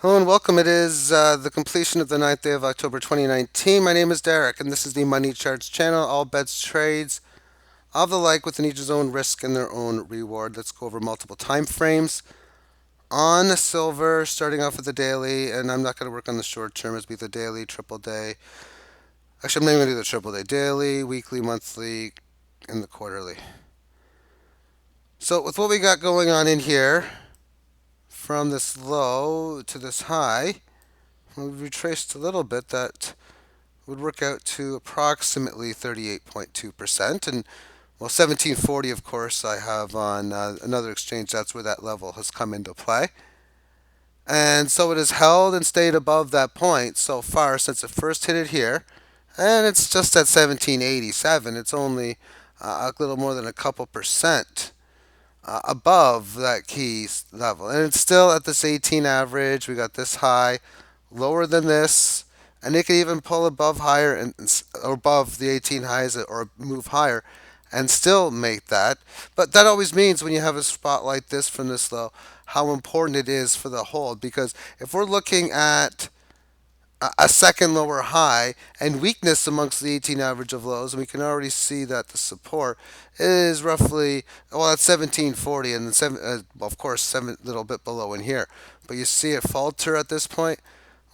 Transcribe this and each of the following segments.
Hello and welcome. It is the completion of the ninth day of October 2019. My name is Derek, and this is the Money Charts channel. All bets, trades, of the like within each own risk and their own reward. Let's go over multiple time frames. On silver, starting off with the daily, and I'm not going to work on the short term, it's be the daily, triple day. Actually, I'm not going to do the triple day. Daily, weekly, monthly, and the quarterly. So, with what we got going on in here, from this low to this high, we've retraced a little bit. That would work out to approximately 38.2%. And well, 1740, of course, I have on another exchange. That's where that level has come into play. And so it has held and stayed above that point so far since it first hit it here. And it's just at 1787. It's only a little more than a couple percent above that key level. And it's still at this 18 average. We got this high, lower than this, and it could even pull above higher or above the 18 highs or move higher and still make that. But that always means when you have a spot like this from this low, how important it is for the hold. Because if we're looking at a second lower high and weakness amongst the 18 average of lows, and we can already see that the support is roughly, well, that's 1740, and then of course, seven little bit below in here. But you see it falter at this point.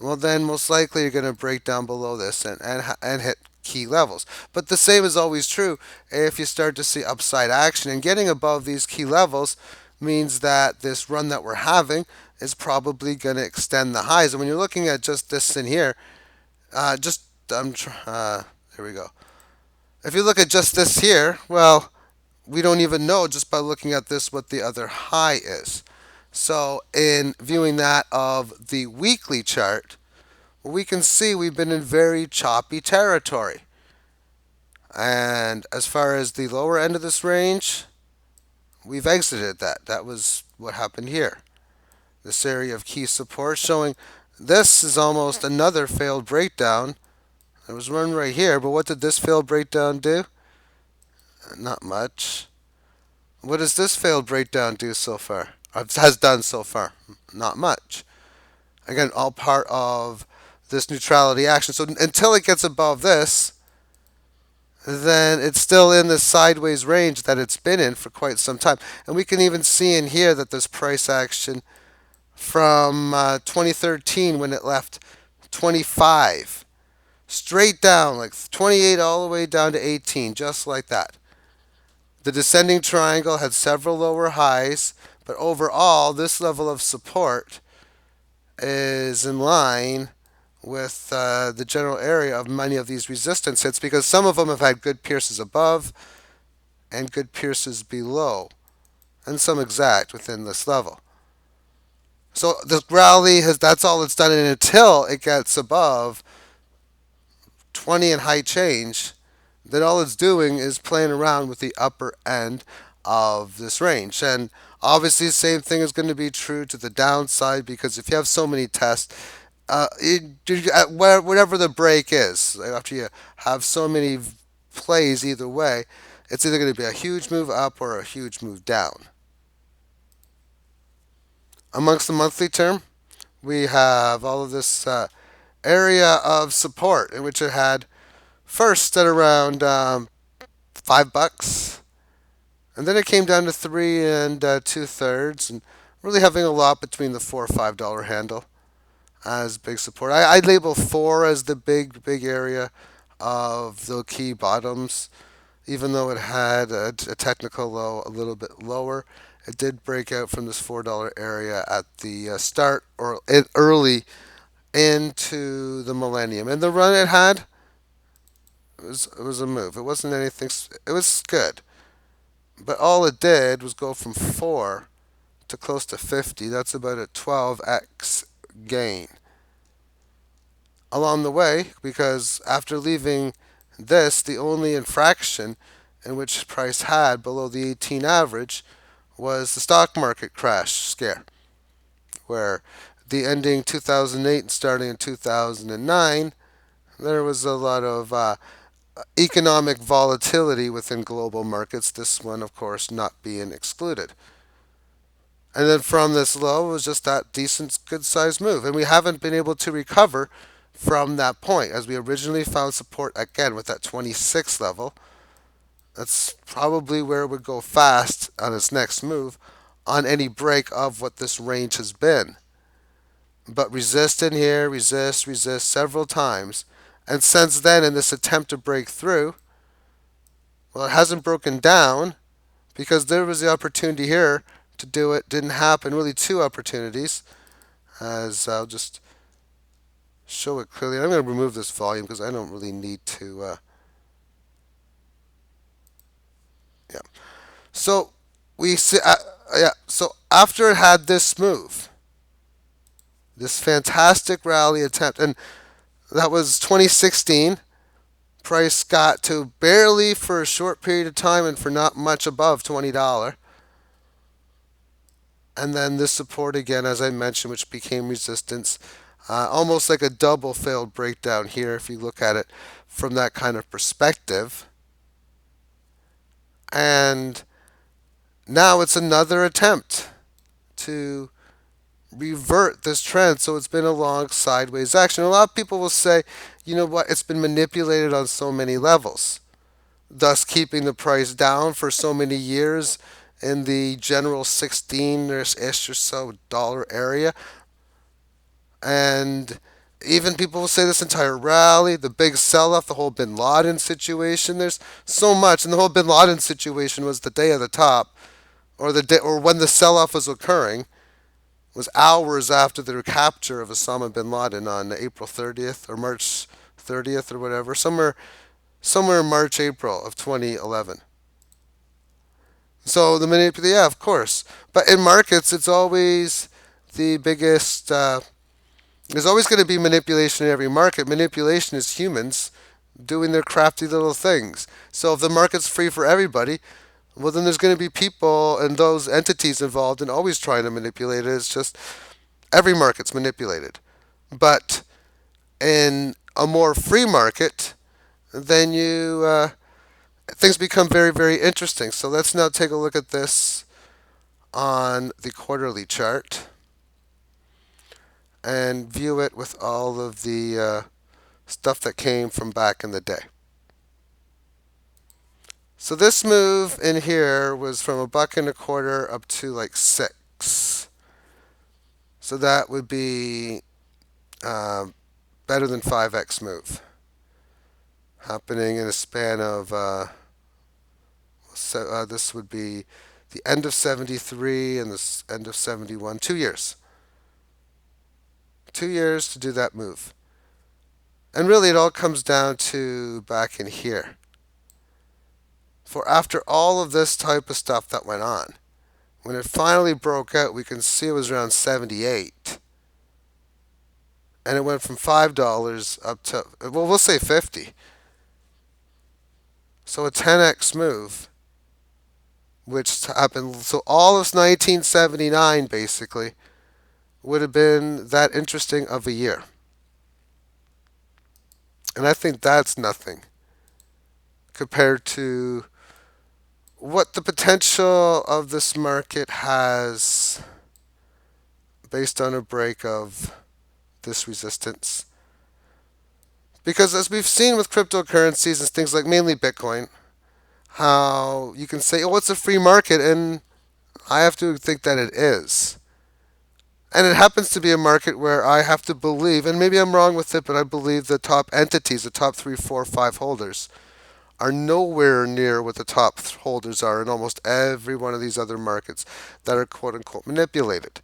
Well, then most likely you're going to break down below this and hit key levels. But the same is always true if you start to see upside action, and getting above these key levels means that this run that we're having is probably going to extend the highs. And when you're looking at just this in here, just there we go. If you look at just this here, well, we don't even know just by looking at this what the other high is. So in viewing that of the weekly chart, we can see we've been in very choppy territory. And as far as the lower end of this range, we've exited that. That was what happened here. This area of key support showing this is almost another failed breakdown. There was one right here, but what did this failed breakdown do? Not much. What does this failed breakdown do so far? Has done so far? Not much. Again, all part of this neutrality action. So until it gets above this, then it's still in this sideways range that it's been in for quite some time. And we can even see in here that this price action from 2013 when it left 25 straight down, like 28 all the way down to 18, just like that. The descending triangle had several lower highs, but overall, this level of support is in line with the general area of many of these resistance hits, because some of them have had good pierces above and good pierces below, and some exact within this level. So the rally that's all it's done, and until it gets above 20 and high change, then all it's doing is playing around with the upper end of this range. And obviously, the same thing is going to be true to the downside, because if you have so many tests, whatever the break is, after you have so many plays either way, it's either going to be a huge move up or a huge move down. Amongst the monthly term, we have all of this area of support in which it had first at around $5, and then it came down to 3 2/3, and really having a lot between the $4 or $5 handle as big support. I label 4 as the big area of the key bottoms, even though it had a technical low a little bit lower. It did break out from this $4 area at the start or early into the millennium, and the run it had, it was a move. It wasn't anything. It was good, but all it did was go from 4 to close to 50. That's about a 12x gain along the way, because after leaving this, the only infraction in which price had below the 18 average was the stock market crash scare, where the ending 2008 and starting in 2009, there was a lot of economic volatility within global markets, this one, of course, not being excluded. And then from this low, it was just that decent, good sized move. And we haven't been able to recover from that point as we originally found support again with that 26 level. That's probably where it would go fast on its next move on any break of what this range has been. But resist in here, resist several times. And since then, in this attempt to break through, well, it hasn't broken down because there was the opportunity here to do it. Didn't happen. Really, two opportunities. As I'll just show it clearly. I'm going to remove this volume because I don't really need to. Yeah. So we see. Yeah. So after it had this move, this fantastic rally attempt, and that was 2016. Price got to barely for a short period of time and for not much above $20. And then this support again, as I mentioned, which became resistance, almost like a double failed breakdown here if you look at it from that kind of perspective. And now it's another attempt to revert this trend. So it's been a long sideways action. A lot of people will say, you know what, it's been manipulated on so many levels, thus keeping the price down for so many years in the general 16-ish or so dollar area. And even people will say this entire rally, the big sell-off, the whole Bin Laden situation. There's so much, and the whole Bin Laden situation was the day of the top, or the day, or when the sell-off was occurring, was hours after the capture of Osama bin Laden on April 30th or March 30th or whatever, somewhere in March April of 2011. So yeah, of course. But in markets, it's always the biggest. There's always going to be manipulation in every market. Manipulation is humans doing their crafty little things. So if the market's free for everybody, well, then there's going to be people and those entities involved in always trying to manipulate it. It's just every market's manipulated. But in a more free market, then things become very, very interesting. So let's now take a look at this on the quarterly chart and view it with all of the stuff that came from back in the day. So this move in here was from $1.25 up to like 6. So that would be better than 5x move happening in a span of this would be the end of 73 and the end of 71, 2 years. 2 years to do that move. And really, it all comes down to back in here. For after all of this type of stuff that went on, when it finally broke out, we can see it was around 78. And it went from $5 up to, well, we'll say 50. So a 10x move, which happened, so all of 1979 basically would have been that interesting of a year. And I think that's nothing compared to what the potential of this market has based on a break of this resistance. Because as we've seen with cryptocurrencies and things like mainly Bitcoin, how you can say, oh, it's a free market, and I have to think that it is. And it happens to be a market where I have to believe, and maybe I'm wrong with it, but I believe the top entities, the top 3, 4, 5 holders, are nowhere near what the top holders are in almost every one of these other markets that are quote unquote manipulated.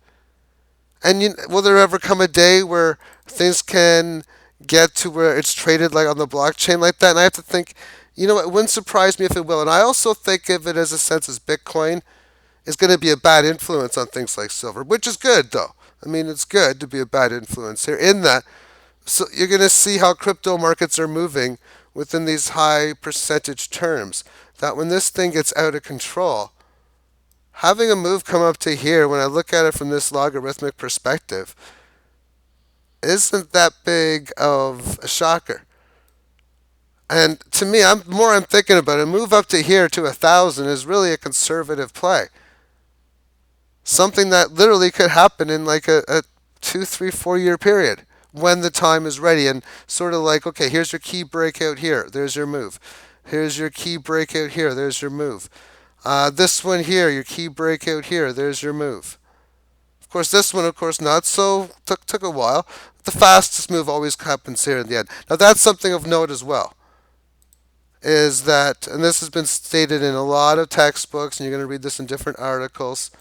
And will there ever come a day where things can get to where it's traded like on the blockchain like that? And I have to think, you know, it wouldn't surprise me if it will. And I also think of it as a sense as Bitcoin is going to be a bad influence on things like silver, which is good though. I mean, it's good to be a bad influence here in that. So you're going to see how crypto markets are moving within these high percentage terms. That when this thing gets out of control, having a move come up to here, when I look at it from this logarithmic perspective, isn't that big of a shocker. And to me, I'm thinking about it, a move up to here to 1,000 is really a conservative play. Something that literally could happen in like a 2, 3, 4 year period when the time is ready. And sort of like, okay, here's your key breakout here. There's your move. Here's your key breakout here. There's your move. This one here, your key breakout here. There's your move. Of course, this one, of course, not so. Took a while. The fastest move always happens here in the end. Now, that's something of note as well. Is that, and this has been stated in a lot of textbooks, and you're going to read this in different articles,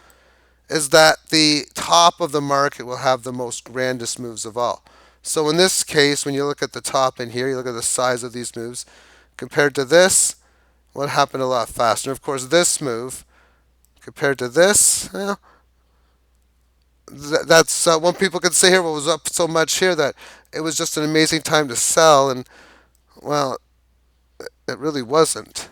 is that the top of the market will have the most grandest moves of all. So in this case, when you look at the top in here, you look at the size of these moves compared to this, what happened a lot faster. And of course, this move compared to this, well, that's what people could say here. What was up so much here that it was just an amazing time to sell, and well, it really wasn't,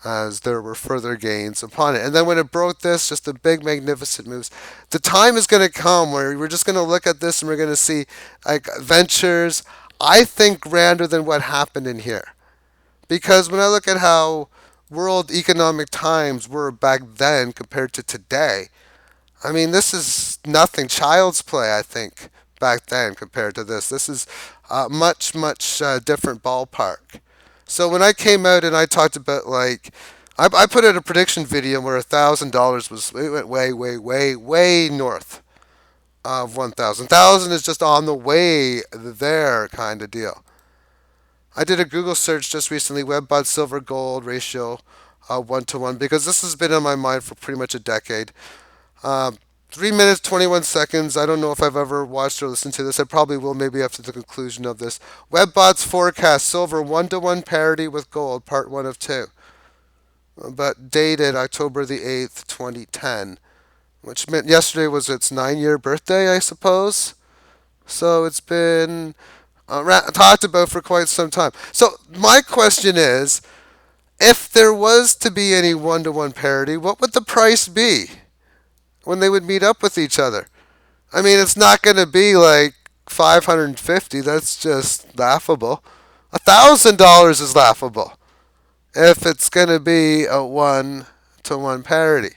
as there were further gains upon it. And then when it broke this, just the big magnificent moves. The time is going to come where we're just going to look at this and we're going to see like ventures, I think, grander than what happened in here. Because when I look at how world economic times were back then compared to today, I mean, this is nothing. Child's play, I think, back then compared to this. This is much, much different ballpark. So when I came out and I talked about like, I put out a prediction video where $1,000 was, it went way, way, way, way north of 1,000. 1,000 is just on the way there kind of deal. I did a Google search just recently, web bought silver gold ratio 1 to 1, because this has been on my mind for pretty much a decade. 3 minutes, 21 seconds. I don't know if I've ever watched or listened to this. I probably will, maybe after the conclusion of this. Webbot's forecast silver 1 to 1 parity with gold, part 1 of 2. But dated October the 8th, 2010, which meant yesterday was its 9 year birthday, I suppose. So it's been talked about for quite some time. So my question is, if there was to be any 1 to 1 parity, what would the price be when they would meet up with each other? I mean, it's not going to be like 550. That's just laughable. $1,000 is laughable if it's going to be a 1 to 1 parity.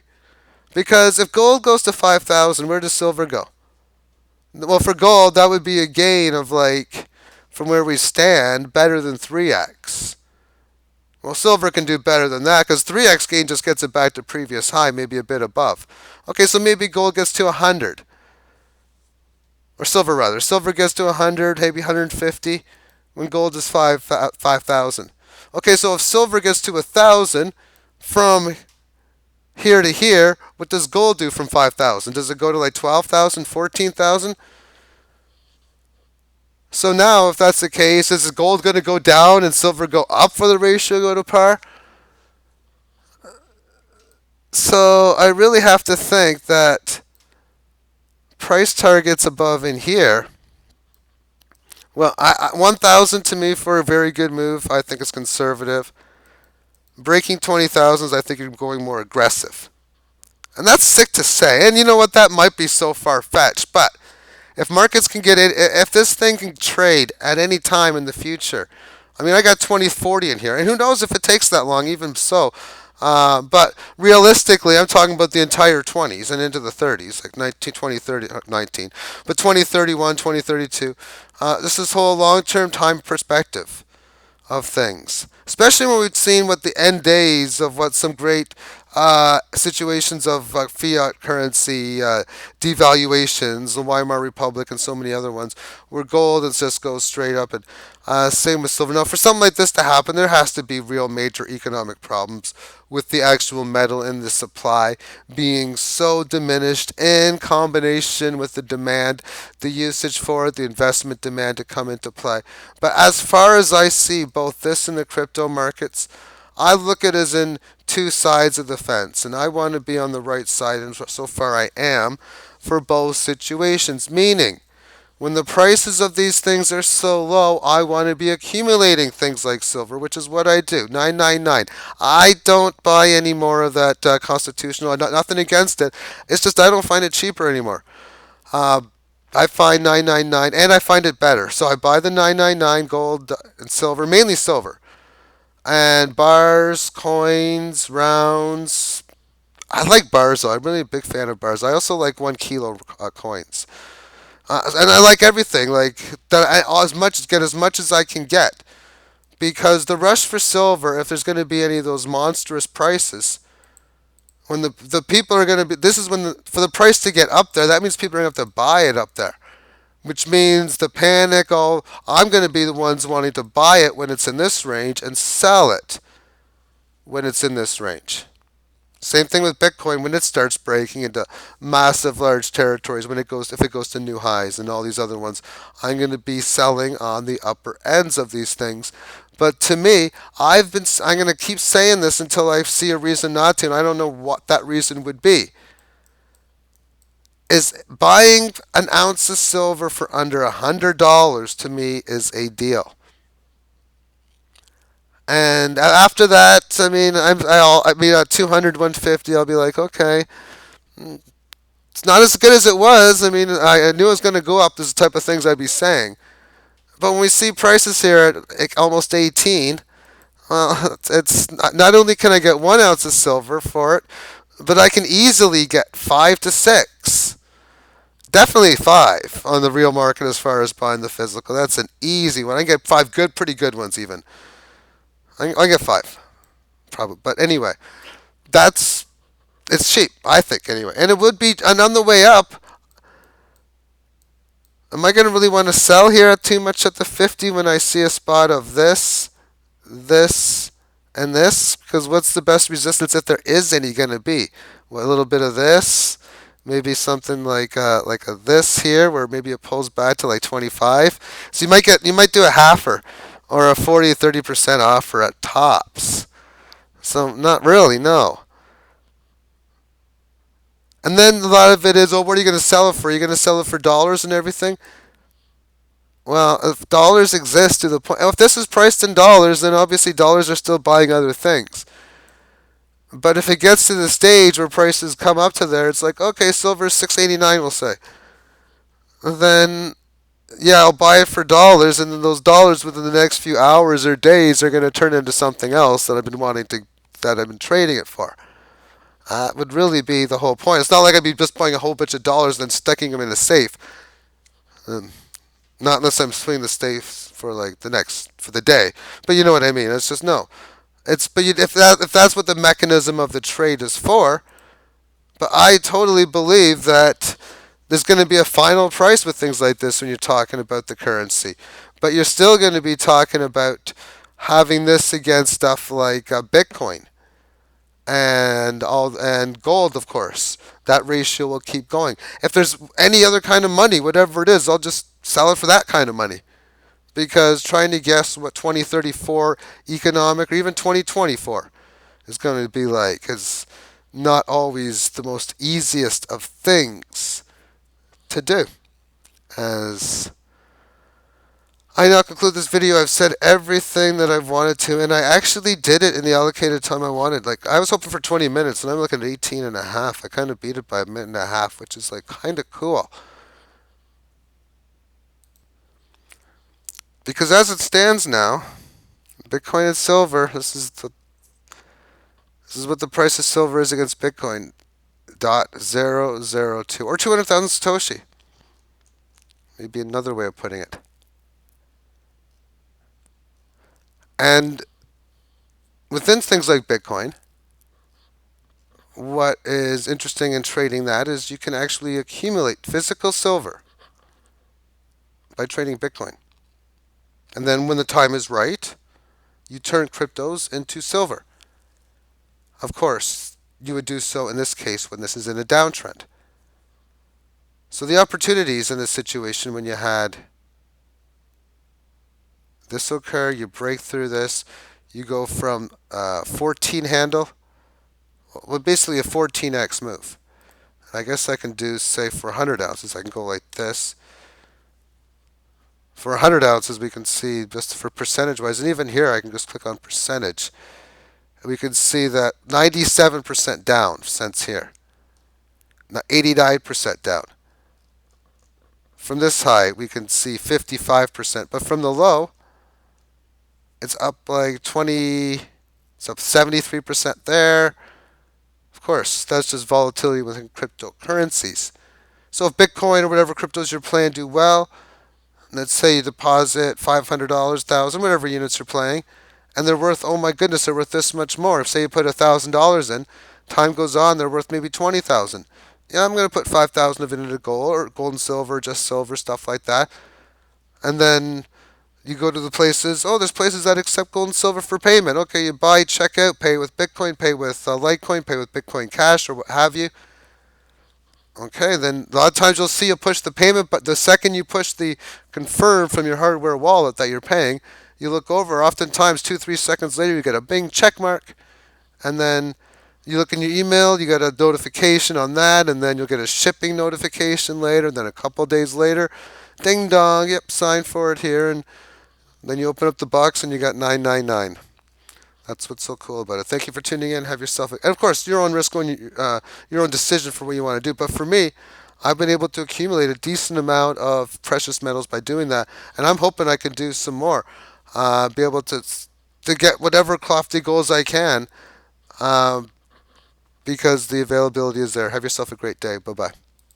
Because if gold goes to 5,000, where does silver go? Well, for gold, that would be a gain of like, from where we stand, better than 3x. Well, silver can do better than that because 3x gain just gets it back to previous high, maybe a bit above. Okay, so maybe gold gets to 100. Or silver rather. Silver gets to 100, maybe 150, when gold is 5,000. Okay, so if silver gets to 1,000 from here to here, what does gold do from 5,000? Does it go to like 12,000, 14,000? So now, if that's the case, is gold going to go down and silver go up for the ratio go to par? So I really have to think that price targets above in here. Well, 1,000 to me for a very good move. I think it's conservative. Breaking 20,000s, I think you're going more aggressive. And that's sick to say. And you know what? That might be so far fetched. But if markets can get it, if this thing can trade at any time in the future, I mean, I got 2040 in here. And who knows if it takes that long, even so. But realistically, I'm talking about the entire 20s and into the 30s, like 19, 20, 30, 19. But 2031, 2032, this is whole long-term time perspective of things. Especially when we've seen what the end days of what some great situations of fiat currency devaluations, the Weimar Republic, and so many other ones, where gold just goes straight up. And same with silver. Now, for something like this to happen, there has to be real major economic problems with the actual metal in the supply being so diminished in combination with the demand, the usage for it, the investment demand to come into play. But as far as I see both this and the crypto markets, I look at it as in two sides of the fence, and I want to be on the right side, and so far I am, for both situations. Meaning, when the prices of these things are so low, I want to be accumulating things like silver, which is what I do. 999. I don't buy any more of that constitutional. Nothing against it. It's just I don't find it cheaper anymore. Uh, I find 999, and I find it better. So I buy the 999 gold and silver, mainly silver. And bars, coins, rounds, I like bars though. I'm really a big fan of bars. I also like 1 kilo coins, and I like everything like that. As much get as much as I can get because the rush for silver. If there's going to be any of those monstrous prices, when the people are going to be, this is when for the price to get up there. That means people are going to have to buy it up there, which means the panic. Oh, I'm going to be the ones wanting to buy it when it's in this range and sell it when it's in this range. Same thing with Bitcoin when it starts breaking into massive large territories when it goes if it goes to new highs and all these other ones. I'm going to be selling on the upper ends of these things. But to me, I'm going to keep saying this until I see a reason not to, and I don't know what that reason would be. Is buying an ounce of silver for under $100 to me is a deal. And after that, I mean, I mean, at 200, 150, I'll be like, okay, it's not as good as it was. I mean, I knew it was going to go up. This is the type of things I'd be saying. But when we see prices here at like almost 18, well, it's not only can I get 1 ounce of silver for it, but I can easily get 5 to 6. Definitely 5 on the real market as far as buying the physical. That's an easy one. I can get 5 good, pretty good ones even. I get 5, probably. But anyway, that's it's cheap, I think anyway. And it would be, and on the way up, am I going to really want to sell here at too much at the 50 when I see a spot of this, this, and this? Because what's the best resistance if there is any going to be? Well, a little bit of this, maybe something like a this here, where maybe it pulls back to like 25. So you might do a halfer or a 40 30% offer at tops. So not really, no. And then a lot of it is, oh, what are you going to sell it for? Are you going to sell it for dollars and everything? Well, if dollars exist to the point, if this is priced in dollars, then obviously dollars are still buying other things. But if it gets to the stage where prices come up to there, it's like, okay, silver is 689, we'll say. Then, yeah, I'll buy it for dollars, and then those dollars within the next few hours or days are going to turn into something else that I've been trading it for. Would really be the whole point. It's not like I'd be just buying a whole bunch of dollars and then sticking them in a safe. Um, Not unless I'm swinging the safe for like for the day. But you know what I mean. It's just no. If that's what the mechanism of the trade is for, but I totally believe that there's going to be a final price with things like this when you're talking about the currency. But you're still going to be talking about having this against stuff like Bitcoin and gold, of course. That ratio will keep going. If there's any other kind of money, whatever it is, I'll just sell it for that kind of money. Because trying to guess what 2034 economic or even 2024 is going to be like is not always the most easiest of things to do. As I now conclude this video, I've said everything that I've wanted to, and I actually did it in the allocated time I wanted. Like, I was hoping for 20 minutes, and I'm looking at 18 and a half. I kind of beat it by a minute and a half, which is, like, kind of cool. Because as it stands now, Bitcoin and silver, this is what the price of silver is against Bitcoin. .002 or 200,000 Satoshi. Maybe another way of putting it. And within things like Bitcoin, what is interesting in trading that is you can actually accumulate physical silver by trading Bitcoin. And then when the time is right, you turn cryptos into silver. Of course, you would do so in this case when this is in a downtrend. So the opportunities in this situation when you had this occur, you break through this, you go from 14 handle, well, basically a 14x move. I guess I can do, say, for 100 ounces, I can go like this. For 100 ounces, we can see just for percentage wise, and even here I can just click on percentage. We can see that 97% down since here. Now 89% down. From this high, we can see 55%, but from the low, it's up like 20, it's up 73% there. Of course, that's just volatility within cryptocurrencies. So if Bitcoin or whatever cryptos you're playing do well, let's say you deposit $500, 1,000, whatever units you're playing, and they're worth, oh my goodness, they're worth this much more. If say you put $1,000 in, time goes on, they're worth maybe 20,000. Yeah, I'm going to put 5,000 of it into gold or gold and silver, just silver, stuff like that. And then you go to the places. Oh, there's places that accept gold and silver for payment. Okay, you buy, check out, pay with Bitcoin, pay with Litecoin, pay with Bitcoin Cash or what have you. Okay, then a lot of times you'll see you push the payment, but the second you push the confirm from your hardware wallet that you're paying, you look over. Oftentimes, 2, 3 seconds later, you get a bing check mark, and then you look in your email, you get a notification on that, and then you'll get a shipping notification later. Then a couple days later, ding dong, yep, sign for it here, and then you open up the box and you got 999. That's what's so cool about it. Thank you for tuning in. Have yourself, and of course, your own risk, your own decision for what you want to do. But for me, I've been able to accumulate a decent amount of precious metals by doing that, and I'm hoping I can do some more. Be able to get whatever lofty goals I can, um, because the availability is there. Have yourself a great day. Bye bye.